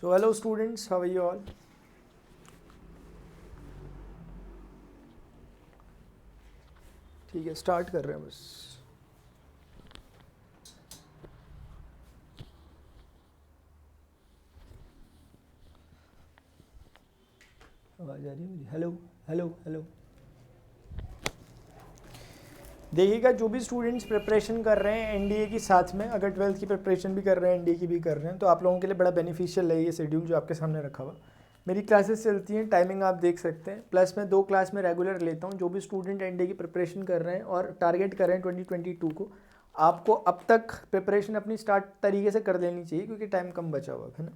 So hello students, how are you all? ठीक है, start कर रहे हैं बस। आवाज आ रही है मुझे? Hello hello hello. देखिएगा, जो भी स्टूडेंट्स प्रिपरेशन कर रहे हैं एनडीए की साथ में, अगर 12th की प्रिपरेशन भी कर रहे हैं एनडीए की भी कर रहे हैं, तो आप लोगों के लिए बड़ा बेनिफिशियल है ये शेड्यूल जो आपके सामने रखा हुआ। मेरी क्लासेस चलती हैं, टाइमिंग आप देख सकते हैं, प्लस मैं 2 क्लास में रेगुलर लेता हूँ। जो भी स्टूडेंट एनडीए की प्रिपरेशन कर रहे हैं और टारगेट कर रहे हैं 2022 को, आपको अब तक प्रिपरेशन अपनी स्टार्ट तरीके से कर लेनी चाहिए क्योंकि टाइम कम बचा हुआ है ना।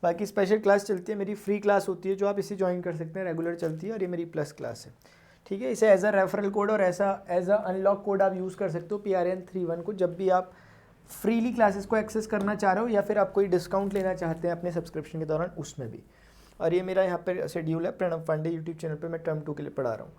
बाकी स्पेशल क्लास चलती है, मेरी फ्री क्लास होती है जो आप इसे ज्वाइन कर सकते हैं, रेगुलर चलती है, और ये मेरी प्लस क्लास है। ठीक है, इसे एज अ रेफरल कोड और ऐसा एज अ अनलॉक कोड आप यूज़ कर सकते हो PRN31 को, जब भी आप फ्रीली क्लासेस को एक्सेस करना चाह रहे हो या फिर आप कोई डिस्काउंट लेना चाहते हैं अपने सब्सक्रिप्शन के दौरान, उसमें भी। और ये मेरा यहाँ पे शेड्यूल है प्रणव पांडे यूट्यूब चैनल पे, मैं टर्म 2 के लिए पढ़ा रहा हूँ।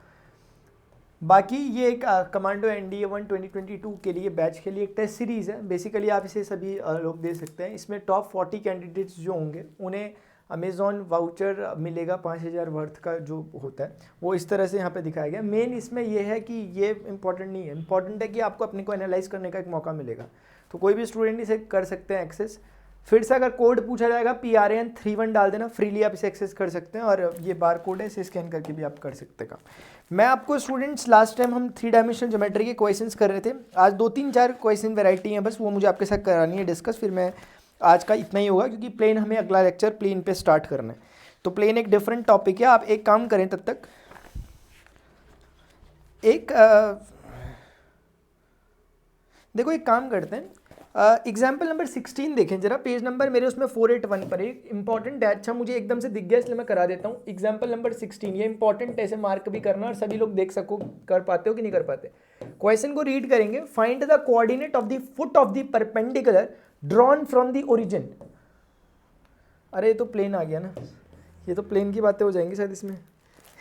बाकी ये एक कमांडो NDA 1 2022 के लिए बैच के लिए एक टेस्ट सीरीज़ है। बेसिकली आप इसे सभी लोग दे सकते हैं। इसमें टॉप 40 कैंडिडेट्स जो होंगे उन्हें अमेज़ॉन वाउचर मिलेगा 5000 वर्थ का जो होता है, वो इस तरह से यहाँ पे दिखाया गया। मेन इसमें ये है कि ये इंपॉर्टेंट नहीं है, इंपॉर्टेंट है कि आपको अपने को एनालाइज करने का एक मौका मिलेगा। तो कोई भी स्टूडेंट इसे कर सकते हैं एक्सेस। फिर से अगर कोड पूछा जाएगा PRN31 डाल देना, फ्रीली आप इसे एक्सेस कर सकते हैं, और ये बार कोड है, इसे स्कैन करके भी आप कर सकते हैं काम। मैं आपको स्टूडेंट्स लास्ट टाइम हम 3 डायमेंशनल ज्योमेट्री के क्वेश्चंस कर रहे थे, आज 2-3-4 क्वेश्चन वैरायटी हैं बस, वो मुझे आपके साथ करानी है डिस्कस। फिर मैं आज का इतना ही होगा क्योंकि प्लेन हमें अगला लेक्चर प्लेन पे स्टार्ट करना है। तो प्लेन एक डिफरेंट टॉपिक है। आप एक काम करें तब तक, देखो एक काम करते हैं, एग्जाम्पल नंबर 16 देखें जरा, पेज नंबर मेरे उसमें 481 पर एक इंपॉर्टेंट है। अच्छा, मुझे एकदम से दिख गया इसलिए मैं करा देता हूँ। एग्जाम्पल नंबर 16 ये इंपॉर्टेंट है, ऐसे मार्क भी करना और सभी लोग देख सको कर पाते हो कि नहीं कर पाते। क्वेश्चन को रीड करेंगे, find the coordinate of the foot of the perpendicular drawn from the origin. अरे ये तो प्लेन आ गया ना, ये तो प्लेन की बातें हो जाएंगी शायद इसमें।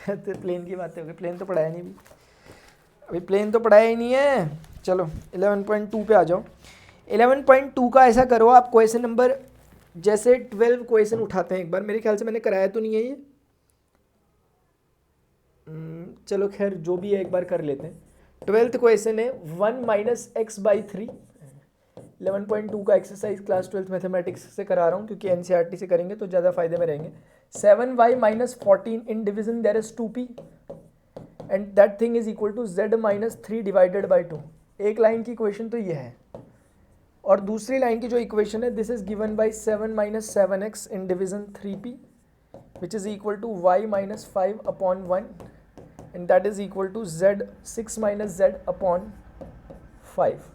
तो प्लेन की बातें हो गई, प्लेन तो पढ़ाया नहीं अभी प्लेन तो पढ़ाया ही नहीं है। चलो 11.2 पे आ जाओ। 11.2 का ऐसा करो आप, क्वेश्चन नंबर जैसे 12 क्वेश्चन उठाते हैं एक बार, मेरे ख्याल से मैंने कराया तो नहीं है ये, चलो खैर जो भी है एक बार कर लेते हैं। 12th क्वेश्चन है 1 - x/3। 11.2 का एक्सरसाइज क्लास 12th मैथमेटिक्स से करा रहा हूँ क्योंकि NCERT से करेंगे तो ज़्यादा फायदे में रहेंगे। 7y - 14 in division there is 2p and that thing is equal to z - 3 divided by 2। एक लाइन की इक्वेशन तो ये है, और दूसरी लाइन की जो इक्वेशन है, this is given by 7 - 7x in division 3p which is equal to y - 5/1 and that is equal to z 6 - z upon 5।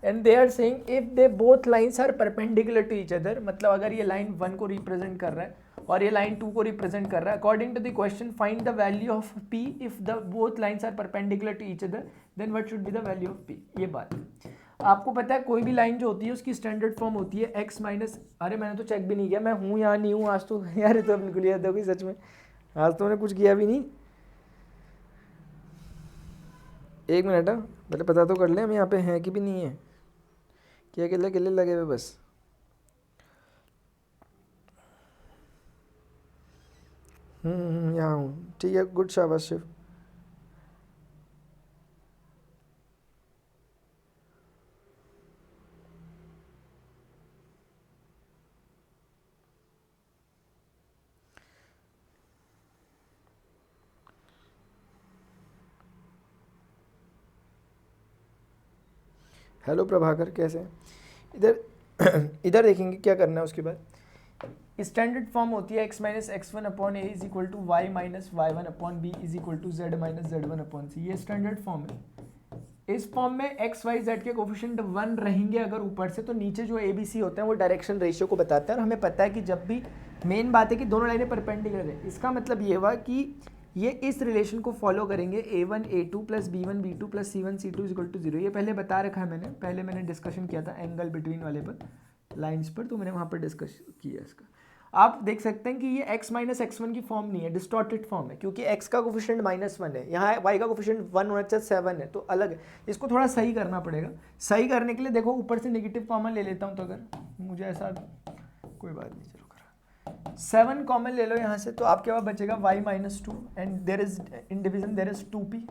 And they are saying if they both lines are perpendicular to each other, मतलब अगर ये line 1 को represent कर रहा है और ये line 2 को रिप्रेजेंट कर रहा है, according to the question find the value of p if the both lines are perpendicular to each other, then what should be the value of p। ये बात आपको पता है, कोई भी लाइन जो होती है उसकी स्टैंडर्ड फॉर्म होती है x माइनस, अरे मैंने तो चेक भी नहीं किया मैं हूँ या नहीं हूँ आज तो यार, तो बिल्कुल याद होगी सच में, आज तो मैंने कुछ किया भी नहीं। एक मिनट पहले पता तो कर ले हम यहाँ पे हैं कि भी नहीं है, क्या किले किले लगे हुए बस। यहाँ हूँ, ठीक है, गुड, शाबाश शिव। हेलो प्रभाकर, कैसे हैं? इधर इधर देखेंगे क्या करना है उसके बाद। स्टैंडर्ड फॉर्म होती है x - x1 upon a is equal to y - y1 upon b is equal to z - z1 upon c। ये स्टैंडर्ड फॉर्म है। इस फॉर्म में x y z के कोफिशिएंट 1 रहेंगे अगर ऊपर से, तो नीचे जो a b c होते हैं वो डायरेक्शन रेशियो को बताते हैं। और हमें पता है कि जब भी मेन बात है कि दोनों लाइनें परपेंडिकुलर है, इसका मतलब ये हुआ कि ये इस रिलेशन को फॉलो करेंगे, a1 a2 plus b1 b2 plus c1 c2 is equal to 0। ये पहले बता रखा है मैंने, पहले मैंने डिस्कशन किया था एंगल बिटवीन वाले पर, लाइन्स पर, तो मैंने वहाँ पर डिस्कस किया इसका। आप देख सकते हैं कि ये x - x1 की फॉर्म नहीं है, डिस्टॉर्टेड फॉर्म है, क्योंकि x का कोफिशिएंट -1 है, यहाँ y का कोफिशिएंट 1 होना चाहिए 7 है, तो अलग है। इसको थोड़ा सही करना पड़ेगा। सही करने के लिए देखो ऊपर से नेगेटिव कॉमन ले लेता हूँ, तो अगर मुझे ऐसा कोई बात नहीं, चलो करा 7 कॉमन ले लो यहाँ से, तो आपके पास बचेगा y minus two and there is in division there is 2p,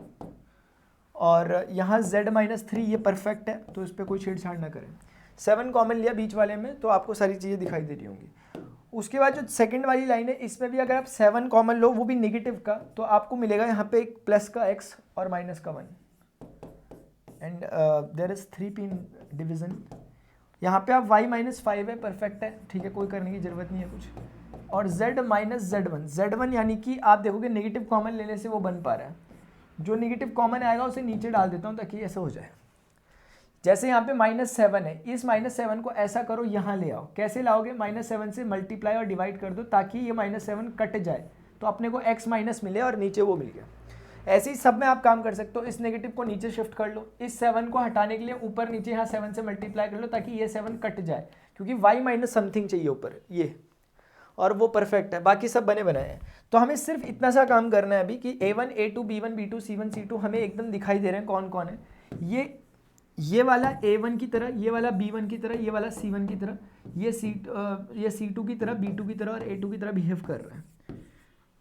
और यहाँ z माइनस 3 ये परफेक्ट है, तो इस पर कोई छेड़छाड़ ना करें। 7 कॉमन लिया बीच वाले में, तो आपको सारी चीज़ें दिखाई दे रही होंगी। उसके बाद जो सेकंड वाली लाइन है, इसमें भी अगर आप 7 कॉमन लो, वो भी नेगेटिव का, तो आपको मिलेगा यहाँ पे एक प्लस का x और माइनस का 1 and there is 3p in division. यहाँ पे आप y माइनस 5 है, परफेक्ट है, ठीक है, कोई करने की ज़रूरत नहीं है कुछ। और z माइनस z1 यानी कि आप देखोगे नेगेटिव कॉमन लेने से वो बन पा रहा है। जो नेगेटिव कॉमन आएगा उसे नीचे डाल देता हूँ ताकि ऐसा हो जाए। जैसे यहाँ पे -7 है, इस -7 को ऐसा करो यहाँ ले आओ। कैसे लाओगे? -7 से मल्टीप्लाई और डिवाइड कर दो ताकि ये -7 कट जाए, तो अपने को x माइनस मिले और नीचे वो मिल गया। ऐसे ही सब में आप काम कर सकते हो। इस नेगेटिव को नीचे शिफ्ट कर लो, इस 7 को हटाने के लिए ऊपर नीचे यहाँ 7 से मल्टीप्लाई कर लो ताकि ये 7 कट जाए, क्योंकि y माइनस समथिंग चाहिए ऊपर ये, और वो परफेक्ट है, बाकी सब बने बनाए हैं। तो हमें सिर्फ इतना सा काम करना है अभी कि a1 a2 b1 b2 c1 c2 हमें एकदम दिखाई दे रहे हैं कौन कौन है। ये वाला a1 की तरह, ये वाला b1 की तरह, ये वाला c1 की तरह, ये c2 की तरह, b2 की तरह और a2 की तरह बिहेव कर रहे हैं।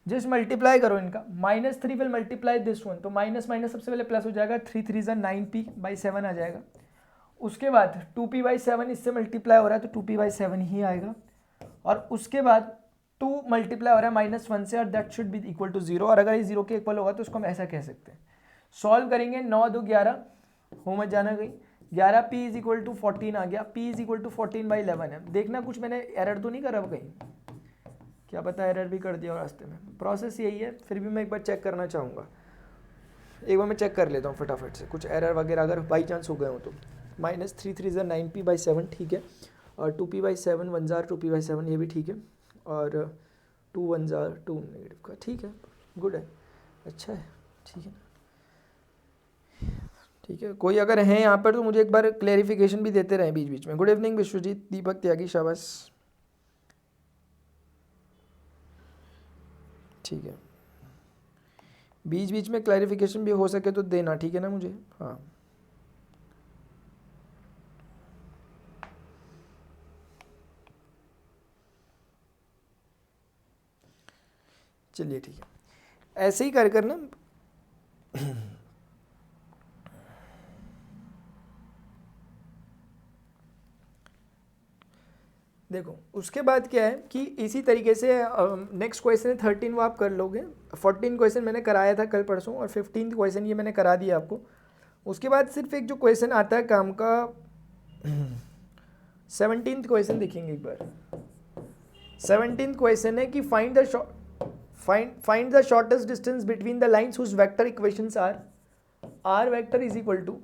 जस्ट मल्टीप्लाई करो इनका, -3 विल मल्टीप्लाई दिस वन, तो माइनस माइनस सबसे पहले प्लस हो जाएगा, 3 3 ज़ा 9p/7 आ जाएगा। उसके बाद 2p/7 इससे मल्टीप्लाई हो रहा है तो 2p/7 ही आएगा। और उसके बाद 2 मल्टीप्लाई हो रहा है -1 से, और that should be equal to 0, और अगर ये 0 के इक्वल होगा तो उसको हम ऐसा कह सकते हैं। सॉल्व करेंगे, 9 2 11, हो मत जाना कहीं, 11p इज इक्वल टू 14 आ गया, p इज इक्वल टू 14/11 है। देखना कुछ मैंने एरर तो नहीं करा कहीं, क्या पता एरर भी कर दिया रास्ते में। प्रोसेस यही है, फिर भी मैं एक बार चेक करना चाहूँगा, एक बार मैं चेक कर लेता हूँ फटाफट से, कुछ एरर वगैरह अगर बाई चांस हो गए हो तो। -3 3 ज़ा 9p/7 ठीक है, और 2p/7 1 ज़ा 2p/7 ये भी ठीक है, और 2 1 ज़ा 2 नेगेटिव का, ठीक है, गुड है, अच्छा है, ठीक है, ठीक है। कोई अगर है यहाँ पर तो मुझे एक बार क्लेरिफिकेशन भी देते रहे बीच बीच में। गुड इवनिंग विश्वजीत, दीपक त्यागी, शाबाश, ठीक है। बीच बीच में क्लैरिफिकेशन भी हो सके तो देना, ठीक है ना मुझे, हाँ। चलिए ठीक है, ऐसे ही कर ना देखो उसके बाद क्या है कि इसी तरीके से नेक्स्ट क्वेश्चन है 13, वो आप कर लोगे। 14 क्वेश्चन मैंने कराया था कल परसों, और 15th क्वेश्चन ये मैंने करा दिया आपको। उसके बाद सिर्फ एक जो क्वेश्चन आता है काम का 17th क्वेश्चन देखेंगे एक बार। 17th क्वेश्चन है कि find the shortest distance between the lines whose vector equations are vector is equal to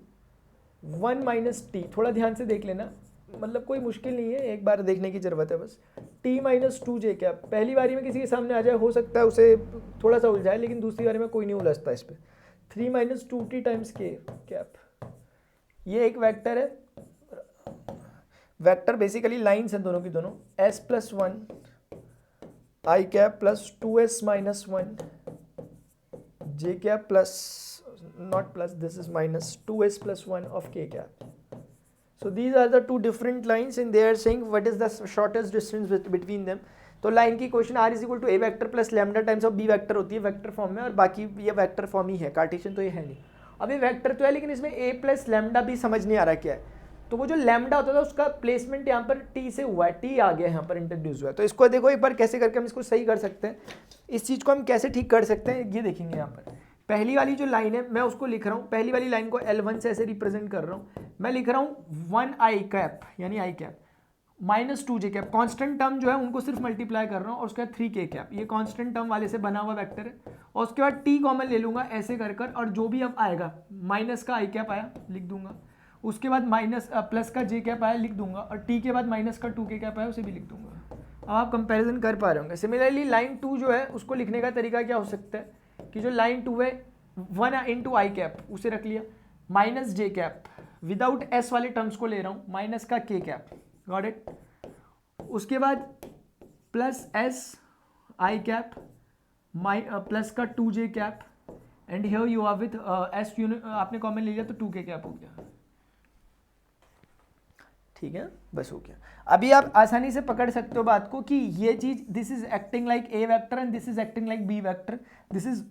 1 minus t. थोड़ा ध्यान से देख लेना, मतलब कोई मुश्किल नहीं है, एक बार देखने की ज़रूरत है बस। t-2j क्या पहली बारी में किसी के सामने आ जाए, हो सकता है उसे थोड़ा सा उलझाए, लेकिन दूसरी बारी में कोई नहीं उलझता इस पर। 3 - 2t टाइम्स k कैप, ये एक वेक्टर है। वेक्टर बेसिकली लाइन्स हैं दोनों की दोनों, s+1 i cap plus 2s-1 j cap plus not plus, this is -2s+1 of k cap. So these are the two different lines and they are saying what is the shortest distance between them। तो line की question r is equal to a vector plus lambda times of b vector होती है vector form में, और बाकी ये vector form ही है, Cartesian तो ये है नहीं। अब ये वेक्टर तो है, लेकिन इसमें a प्लस लैम्डा भी समझ नहीं आ रहा क्या है। तो वो जो लैम्डा होता था उसका प्लेसमेंट यहाँ पर t से हुआ है, t आ गया यहाँ पर इंट्रोड्यूस हुआ है। तो इसको देखो एक बार कैसे करके हम इसको सही कर सकते हैं, इस चीज़ को हम कैसे ठीक कर सकते हैं ये देखेंगे। यहाँ पर पहली वाली जो लाइन है मैं उसको लिख रहा हूँ, पहली वाली लाइन को L1 से ऐसे रिप्रेजेंट कर रहा हूँ। मैं लिख रहा हूँ 1 i कैप यानी i cap -2j cap, constant term जो है उनको सिर्फ मल्टीप्लाई कर रहा हूँ, और उसके बाद 3k कैप, ये कांस्टेंट टर्म वाले से बना हुआ वेक्टर है। और उसके बाद t कॉमन ले लूँगा ऐसे कर कर, और जो भी अब आएगा माइनस का i कैप आया लिख दूंगा, उसके बाद माइनस प्लस का j कैप आया लिख दूंगा, और t के बाद माइनस का 2k कैप आया उसे भी लिख दूंगा। अब आप कंपेरिजन कर पा रहे होंगे। सिमिलरली लाइन 2 जो है उसको लिखने का तरीका क्या हो सकता है कि जो लाइन 2 है 1 × i कैप उसे रख लिया, -j कैप विदाउट s वाले टर्म्स को ले रहा हूँ, माइनस का k कैप, गॉट इट। उसके बाद plus s i cap plus का 2j cap, and here you are with s आपने कॉमन ले लिया तो 2k कैप हो गया, ठीक है, बस हो गया। अभी आप आसानी से पकड़ सकते हो बात को कि ये चीज, this is acting like A vector and this is acting like B vector, this is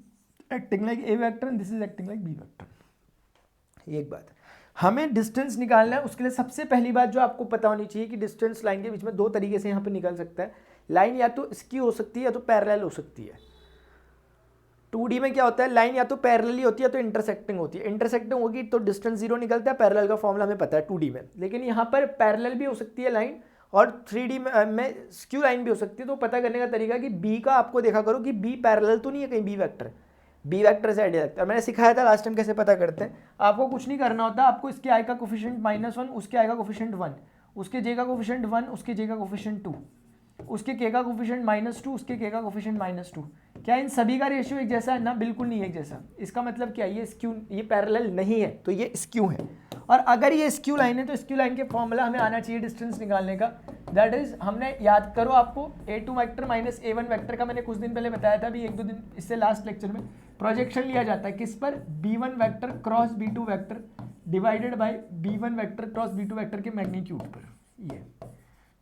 acting like A vector and this is acting like B vector. ये एक बात है। हमें डिस्टेंस निकालना है, उसके लिए सबसे पहली बात जो आपको पता होनी चाहिए कि डिस्टेंस लाइन के बीच में दो तरीके से यहाँ पे निकल सकता है। लाइन या तो स्क्यू हो सकती है या तो पैरेलल हो सकती है। 2D में क्या होता है, लाइन या तो पैरेलली होती है या तो इंटरसेक्टिंग होती है। इंटरसेक्टिंग होगी तो डिस्टेंस जीरो निकलता है, पैरेलल का फॉर्मूला हमें पता है 2D में। लेकिन यहाँ पर पैरेलल भी हो सकती है लाइन और 3D में स्क्यू लाइन भी हो सकती है। तो पता करने का तरीका कि बी का आपको देखा करो कि बी पैरेलल तो नहीं है कहीं बी वेक्टर, बी वेक्टर से आइडिया लगता है। मैंने सिखाया था लास्ट टाइम कैसे पता करते हैं। आपको कुछ नहीं करना होता, आपको इसके आई का कोफिशिएंट -1, उसके आई का कोफिशिएंट 1, उसके जे का कोफिशिएंट 1, उसके जे का कोफिशिएंट 2, उसके के का कोफिशिएंट -2, उसके के का कोफिशिएंट -2। क्या इन सभी का रेशियो एक जैसा है ना? बिल्कुल नहीं एक जैसा। इसका मतलब क्या, ये स्क्यू, ये पैरेलल नहीं है तो ये स्क्यू है। और अगर ये स्क्यू लाइन है तो स्क्यू लाइन के फॉर्मूला हमें आना चाहिए डिस्टेंस निकालने का। दैट इज, हमने याद करो आपको a2 vector minus a1 vector का मैंने कुछ दिन पहले बताया था, अभी 1-2 दिन इससे लास्ट लेक्चर में। प्रोजेक्शन लिया जाता है किस पर, b1 vector cross b2 vector divided by b1 vector cross b2 vector के मैग्नीट्यूड पर। ये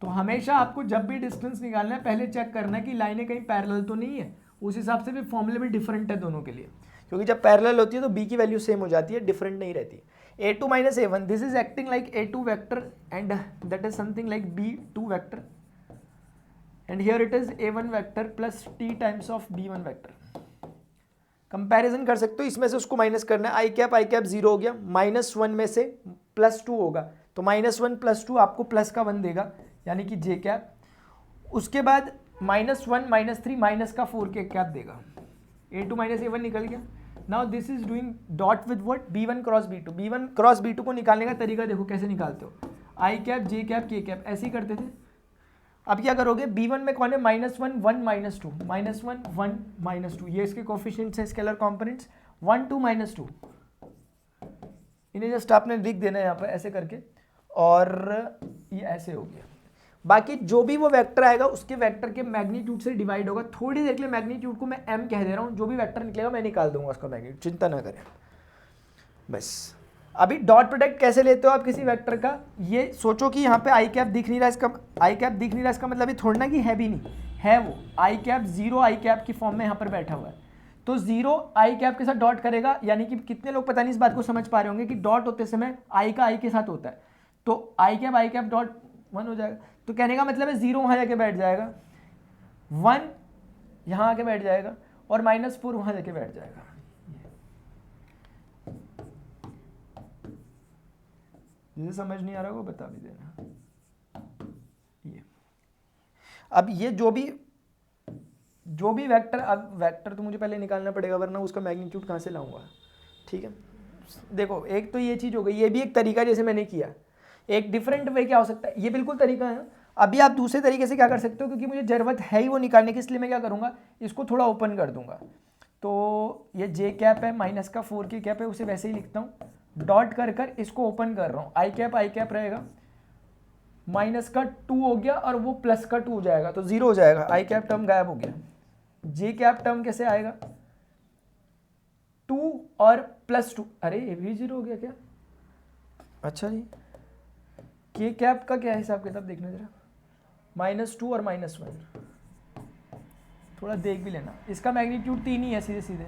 तो हमेशा आपको जब भी डिस्टेंस निकालना है पहले चेक करना है कि लाइनें कहीं पैरेलल तो नहीं है। उस हिसाब से भी फॉर्मूले भी डिफरेंट है दोनों के लिए, क्योंकि जब पैरेलल होती है तो b की वैल्यू सेम हो जाती है, डिफरेंट नहीं रहती। a2 minus a1, this is acting like a2 vector and that is something like b2 vector, and here it is a1 vector plus t times of b1 vector। Comparison कर सकते हो, इसमें से उसको माइनस करना है। आई कैप 0 हो गया, -1 में से +2 होगा तो -1 + 2 आपको प्लस का 1 देगा, यानी कि जे कैप। उसके बाद -1 -3 -4 के कैप देगा। a2 minus a1 निकल गया। Now this is doing dot with what, b1 cross b2। b1 cross b2 को निकालने का तरीका देखो कैसे निकालते हो, आई कैप जे कैप के कैप ऐसे ही करते थे। अब क्या करोगे, b1 में कौन है, -1 1 -2, -1 1 -2, ये इसके कोफिशिएंट्स है स्केलर कंपोनेंट्स, 1 2 -2। इन्हें जस्ट आपने लिख देना है यहाँ पर ऐसे करके, और ये ऐसे हो गया। बाकी जो भी वो वेक्टर आएगा उसके वेक्टर के मैग्नीट्यूड से डिवाइड होगा। थोड़ी देर के लिए मैग्नीट्यूड को मैं m कह दे रहा हूँ, जो भी वेक्टर निकलेगा मैं निकाल दूंगा उसका मैग्नीट्यूड, चिंता ना करें बस। अभी डॉट प्रोडक्ट कैसे लेते हो आप किसी वेक्टर का, ये सोचो कि यहाँ पे आई कैप दिख नहीं रहा, इसका आई कैप दिख नहीं रहा, इसका मतलब ये थोड़ा ना कि है भी नहीं है, वो आई कैप 0 आई कैप की फॉर्म में यहाँ पर बैठा हुआ है। तो 0 आई कैप के साथ डॉट करेगा, यानी कि कितने लोग पता नहीं इस बात को समझ पा रहे होंगे कि डॉट होते समय आई का आई के साथ होता है, तो आई कैप डॉट 1 हो जाएगा। तो कहने का मतलब है 0 वहाँ जाके बैठ जाएगा, 1 यहाँ आके बैठ जाएगा और -4 वहाँ जाके बैठ जाएगा। जिसे समझ नहीं आ रहा वो बता भी देना। ये अब ये जो भी वेक्टर, अब वेक्टर तो मुझे पहले निकालना पड़ेगा वरना उसका मैग्नीट्यूड कहाँ से लाऊंगा, ठीक है। देखो एक तो ये चीज़ हो गई, ये भी एक तरीका जैसे मैंने किया। एक डिफरेंट वे क्या हो सकता है, ये बिल्कुल तरीका है। अभी आप दूसरे तरीके से क्या कर सकते हो, क्योंकि मुझे ज़रूरत है ही वो निकालने की, इसलिए मैं क्या करूँगा, इसको थोड़ा ओपन कर दूंगा। तो ये जे कैप है, -4 की कैप है, उसे वैसे ही लिखता हूँ, डॉट कर इसको ओपन कर रहा हूँ। आई कैप रहेगा, -2 हो गया और वो +2 हो जाएगा तो 0 हो जाएगा, आई कैप टर्म गायब हो गया। जे कैप टर्म कैसे आएगा, 2 और +2, अरे ये भी 0 हो गया क्या, अच्छा जी। के कैप का क्या हिसाब किताब देखना जरा, -2 और -1, थोड़ा देख भी लेना, इसका मैग्नीट्यूड 3 ही है सीधे।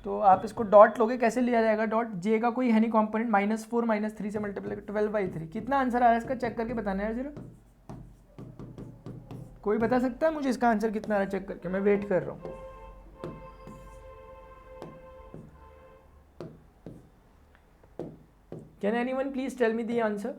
तो आप इसको डॉट लोगे, कैसे लिया जाएगा डॉट, जे का कोई है नहीं कंपोनेंट, -4 -3 से मल्टीप्लाई 12/3। कितना आंसर आ रहा है इसका चेक करके बताना है जरा, कोई बता सकता है मुझे इसका आंसर कितना आ रहा है चेक करके, मैं वेट कर रहा हूँ। Can anyone please tell me the answer.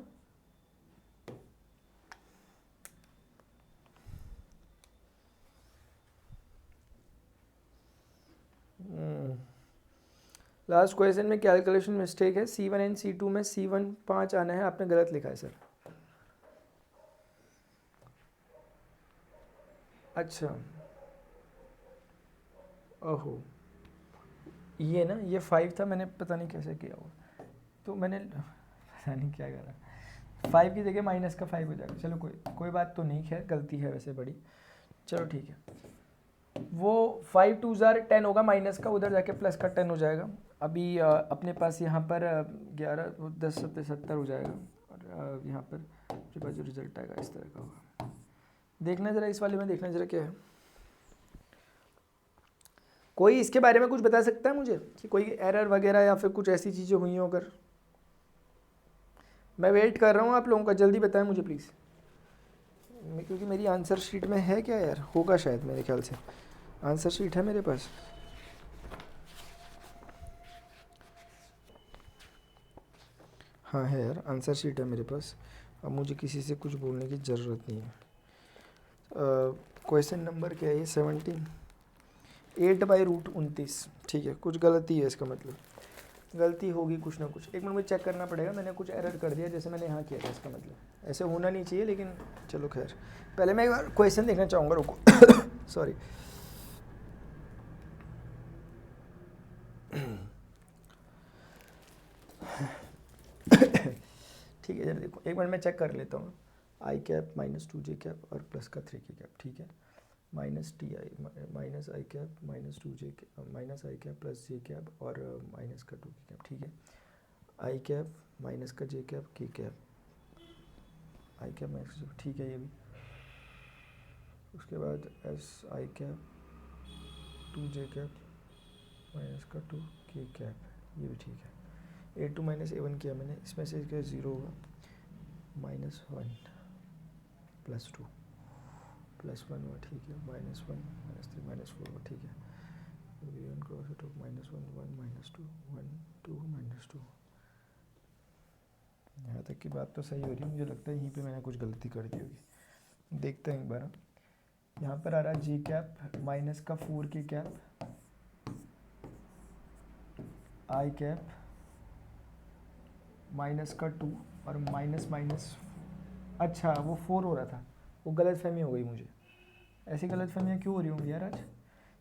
Last question में कैलकुलेशन मिस्टेक है, C1 एंड C2 में C1 5 आना है, आपने गलत लिखा है सर। अच्छा ओहो, ये ना ये 5 था, मैंने पता नहीं कैसे किया हुआ, तो मैंने पता नहीं क्या करा, 5 की जगह माइनस का 5 हो जाएगा। चलो कोई बात तो नहीं, खैर गलती है वैसे बड़ी, चलो ठीक है। वो 5 2 10 होगा, माइनस का उधर जाके प्लस का 10 हो जाएगा। अभी अपने पास यहाँ पर 11 10 70 70 हो जाएगा, और यहाँ पर आपके पास जो रिजल्ट आएगा इस तरह का होगा। देखना ज़रा इस वाले में, देखना ज़रा क्या है। कोई इसके बारे में कुछ बता सकता है मुझे कि कोई एरर वगैरह या फिर कुछ ऐसी चीज़ें हुई हों? अगर मैं वेट कर रहा हूँ आप लोगों का, जल्दी बताएं मुझे प्लीज़, क्योंकि मेरी आंसर शीट में है क्या यार, होगा शायद, मेरे ख्याल से आंसर शीट है मेरे पास। हाँ है यार, आंसर शीट है मेरे पास। अब मुझे किसी से कुछ बोलने की ज़रूरत नहीं है। क्वेश्चन नंबर क्या है ये? 17, 8/√29। ठीक है, कुछ गलती है, इसका मतलब गलती होगी कुछ ना कुछ। एक मिनट मुझे चेक करना पड़ेगा, मैंने कुछ एरर कर दिया जैसे मैंने यहाँ किया था, इसका मतलब ऐसे होना नहीं चाहिए, लेकिन चलो खैर। पहले मैं एक बार क्वेश्चन देखना चाहूँगा, रुको सॉरी। ठीक है, जरा देखो एक मिनट मैं चेक कर लेता हूँ। आई कैप -2j कैप और प्लस का 3k कैप, ठीक है, -ti माइनस आई कैप -2j माइनस आई कैप प्लस जे कैप और माइनस का 2k कैप, ठीक है। आई कैप माइनस का जे कैप के कैप, आई कैप माइनस का, ठीक है ये भी। उसके बाद S I cap 2j cap minus का 2k कैप, ये भी ठीक है। A2 - A1 किया मैंने, इसमें से क्या 0 होगा, -1 + 2 +1 हुआ, ठीक है, -1 -3 -4 हुआ, ठीक है। V1 cross -2 -1 1 -2 1 2 -2। यहाँ तक की बात तो सही हो रही है, मुझे लगता है यहीं पे मैंने कुछ गलती कर दी होगी। देखते हैं एक बार। यहाँ पर आ रहा है जी कैप माइनस का 4k कैप, आई कैप माइनस का 2 और माइनस माइनस, अच्छा वो 4 हो रहा था, वो गलत फहमी हो गई मुझे। ऐसी गलत फहमियाँ क्यों हो रही होंगी यार आज?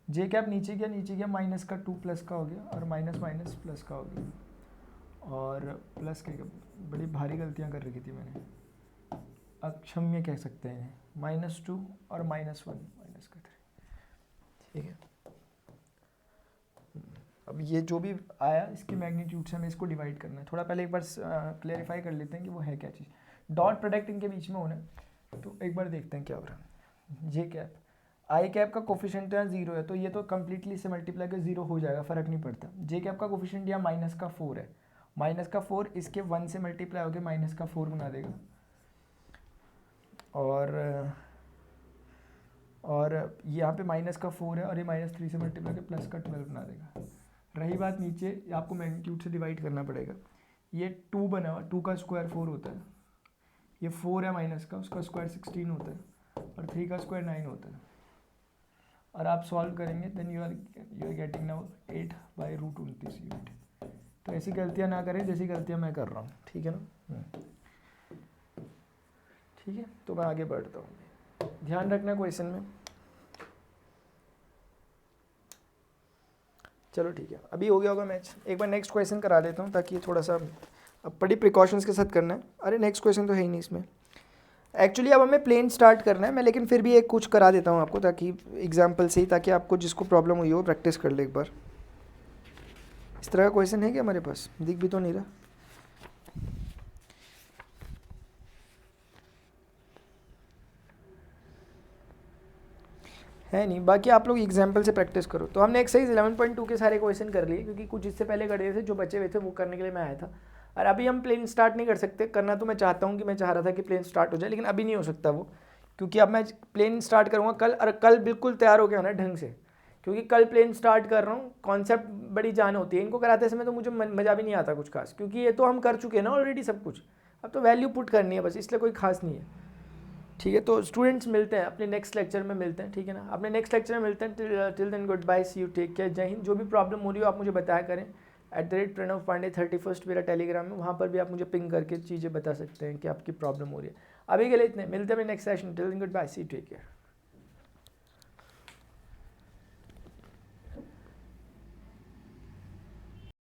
जे कैप नीचे गया माइनस का 2 प्लस का हो गया और माइनस माइनस प्लस का हो गया और प्लस के, बड़ी भारी गलतियाँ कर रखी थी मैंने, अक्षम्य कह सकते हैं। -2 और -1 माइनस का 3, ठीक है। अब ये जो भी आया इसकी मैग्नीट्यूड से हमें इसको डिवाइड करना है। थोड़ा पहले एक बार क्लेरिफाई कर लेते हैं कि वो है क्या चीज़। डॉट प्रोडक्ट इनके बीच में होना है, तो एक बार देखते हैं क्या हो रहा है। जे कैप आई कैप का कोफिशिएंट यहाँ 0 है, तो ये तो कम्प्लीटली से मल्टीप्लाई कर 0 हो जाएगा, फ़र्क नहीं पड़ता। जे कैप का कोफिशिएंट यहाँ माइनस का 4 है, माइनस का 4 इसके 1 से मल्टीप्लाई होकर माइनस का 4 बना देगा, और यहाँ पे माइनस का 4 है और ये -3 से मल्टीप्लाई करके प्लस का 12 बना देगा। रही बात नीचे, आपको मैग्नीट्यूड से डिवाइड करना पड़ेगा। ये 2 बना हुआ, 2 का स्क्वायर 4 होता है, ये 4 है माइनस का, उसका स्क्वायर 16 होता है और 3 का स्क्वायर 9 होता है। और आप सॉल्व करेंगे then you are getting now 8/√29 unit. तो ऐसी गलतियाँ ना करें जैसी गलतियाँ मैं कर रहा हूँ, ठीक है ना। ठीक है, तो मैं आगे बढ़ता हूँ, ध्यान रखना क्वेश्चन में। चलो ठीक है, अभी हो गया होगा मैच। एक बार नेक्स्ट क्वेश्चन करा देता हूँ ताकि थोड़ा सा, अब बड़ी प्रिकॉशंस के साथ करना है। अरे नेक्स्ट क्वेश्चन तो है ही नहीं इसमें एक्चुअली, अब हमें प्लेन स्टार्ट करना है मैं, लेकिन फिर भी एक कुछ करा देता हूँ आपको ताकि एग्जाम्पल से ही, ताकि आपको जिसको प्रॉब्लम हुई हो प्रैक्टिस कर ले एक बार। इस तरह का क्वेश्चन है क्या हमारे पास? दिख भी तो नहीं रहा। है नहीं, बाकी आप लोग एग्जाम्पल से प्रैक्टिस करो। तो हमने एक्सरसाइज 11.2 के सारे क्वेश्चन कर लिए, क्योंकि कुछ इससे पहले कर दिए थे, जो बचे हुए थे वो करने के लिए मैं आया था। और अभी हम प्लेन स्टार्ट नहीं कर सकते, करना तो मैं चाहता हूँ कि मैं चाह रहा था कि प्लेन स्टार्ट हो जाए, लेकिन अभी नहीं हो सकता वो, क्योंकि अब मैं प्लेन स्टार्ट करूँगा कल, और कल बिल्कुल तैयार हो गया ना ढंग से, क्योंकि कल प्लेन स्टार्ट कर रहा हूँ। कॉन्सेप्ट बड़ी जान होती है, इनको कराते समय तो मुझे मज़ा भी नहीं आता कुछ खास, क्योंकि ये तो हम कर चुके हैं ना ऑलरेडी सब कुछ, अब तो वैल्यू पुट करनी है बस, इसलिए कोई खास नहीं है। ठीक है, तो स्टूडेंट्स मिलते हैं अपने नेक्स्ट लेक्चर में, मिलते हैं, ठीक है ना, अपने नेक्स्ट लेक्चर में मिलते हैं। Till then goodbye, see you, take care, जय हिंद। जो भी प्रॉब्लम हो रही हो आप मुझे बताया करें, @प्रणव पांडे 31 मेरा टेलीग्राम है, वहाँ पर भी आप मुझे पिंग करके चीज़ें बता सकते हैं कि आपकी प्रॉब्लम हो रही है। अभी के लिए इतने, मिलते हैं अपने next session. Till then goodbye, see you, take care.